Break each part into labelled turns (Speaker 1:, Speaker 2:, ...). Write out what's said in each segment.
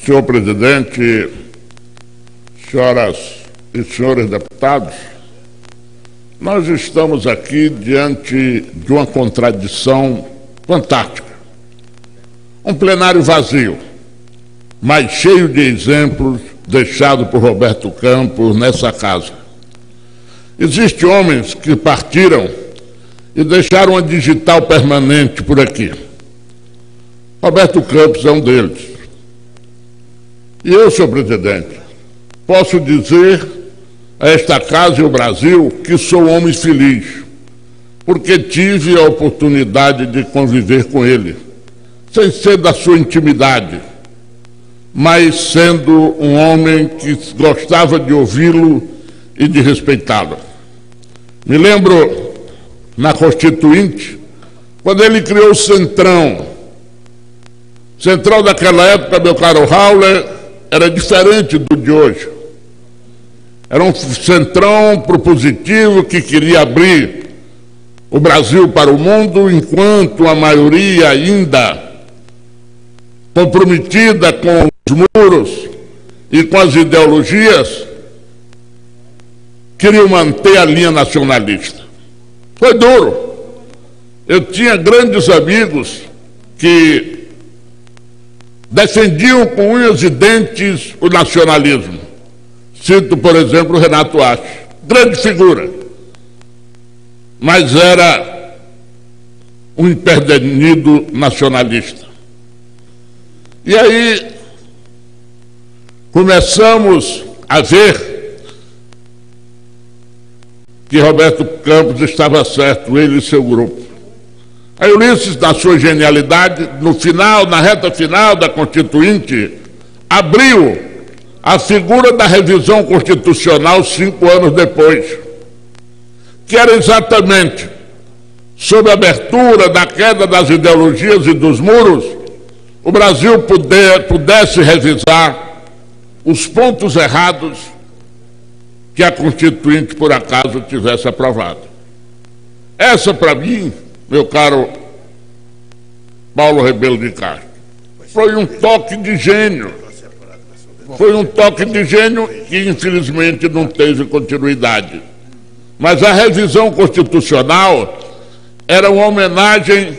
Speaker 1: Senhor presidente, senhoras e senhores deputados, nós estamos aqui diante de uma contradição fantástica. Um plenário vazio, mas cheio de exemplos deixados por Roberto Campos nessa casa. Existem homens que partiram e deixaram uma digital permanente por aqui. Roberto Campos é um deles. E eu, senhor presidente, posso dizer a esta casa e ao Brasil que sou um homem feliz, porque tive a oportunidade de conviver com ele, sem ser da sua intimidade, mas sendo um homem que gostava de ouvi-lo e de respeitá-lo. Me lembro, na Constituinte, quando ele criou o Centrão. Centrão daquela época, meu caro Raul, era diferente do de hoje. Era um centrão propositivo que queria abrir o Brasil para o mundo, enquanto a maioria ainda comprometida com os muros e com as ideologias, queriam manter a linha nacionalista. Foi duro. Eu tinha grandes amigos que defendiam com unhas e dentes o nacionalismo. Cito, por exemplo, o Renato Ache, grande figura, mas era um empedernido nacionalista. E aí começamos a ver que Roberto Campos estava certo, ele e seu grupo. Aí Ulisses, na sua genialidade, no final, na reta final da Constituinte, abriu a figura da revisão constitucional 5 anos depois, que era exatamente sob a abertura da queda das ideologias e dos muros, o Brasil pudesse revisar os pontos errados que a Constituinte, por acaso, tivesse aprovado. Essa, para mim, meu caro Paulo Rebelo de Castro, foi um toque de gênio. Foi um toque de gênio que, infelizmente, não teve continuidade. Mas a revisão constitucional era uma homenagem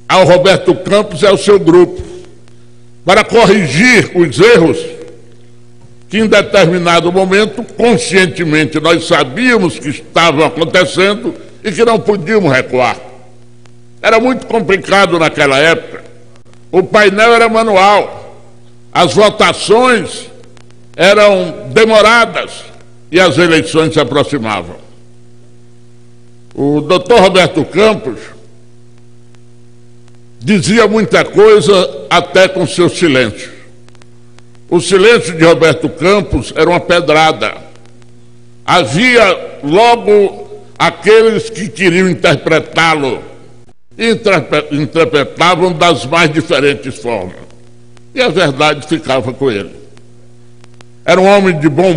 Speaker 1: ao Roberto Campos e ao seu grupo, para corrigir os erros que, em determinado momento, conscientemente, nós sabíamos que estavam acontecendo e que não podíamos recuar. Era muito complicado naquela época. O painel era manual, as votações eram demoradas e as eleições se aproximavam. O doutor Roberto Campos dizia muita coisa até com seu silêncio. O silêncio de Roberto Campos era uma pedrada. Havia logo aqueles que queriam interpretá-lo, interpretavam das mais diferentes formas. E a verdade ficava com ele. Era um homem de bom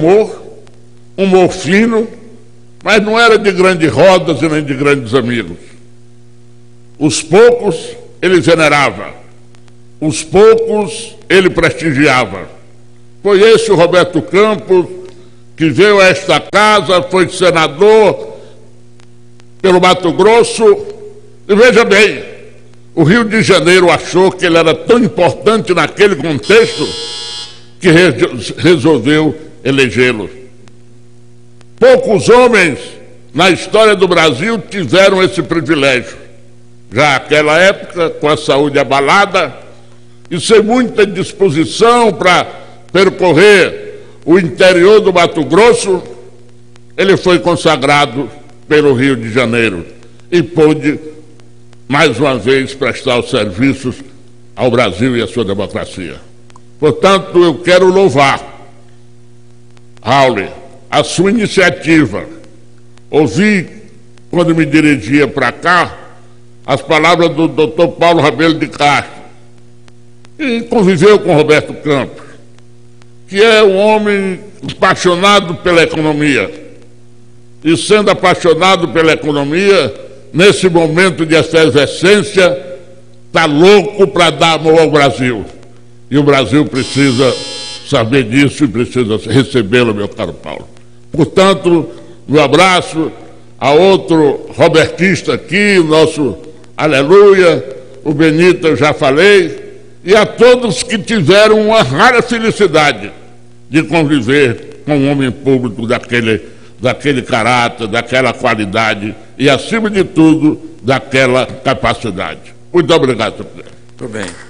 Speaker 1: humor fino, mas não era de grandes rodas e nem de grandes amigos. Os poucos ele venerava, os poucos ele prestigiava. Foi esse o Roberto Campos que veio a esta casa, foi senador pelo Mato Grosso, e veja bem, o Rio de Janeiro achou que ele era tão importante naquele contexto que resolveu elegê-lo. Poucos homens na história do Brasil tiveram esse privilégio. Já naquela época, com a saúde abalada e sem muita disposição para percorrer o interior do Mato Grosso, ele foi consagrado pelo Rio de Janeiro e pôde, mais uma vez, prestar os serviços ao Brasil e à sua democracia. Portanto, eu quero louvar, Raul, a sua iniciativa. Ouvi, quando me dirigia para cá, as palavras do doutor Paulo Rebelo de Castro, e conviveu com Roberto Campos, que é um homem apaixonado pela economia. E sendo apaixonado pela economia, nesse momento de efervescência, está louco para dar amor ao Brasil. E o Brasil precisa saber disso e precisa recebê-lo, meu caro Paulo. Portanto, meu abraço a outro robertista aqui, o nosso Aleluia, o Benito eu já falei, e a todos que tiveram uma rara felicidade de conviver com um homem público daquele caráter, daquela qualidade e, acima de tudo, daquela capacidade. Muito obrigado, senhor presidente.
Speaker 2: Muito bem.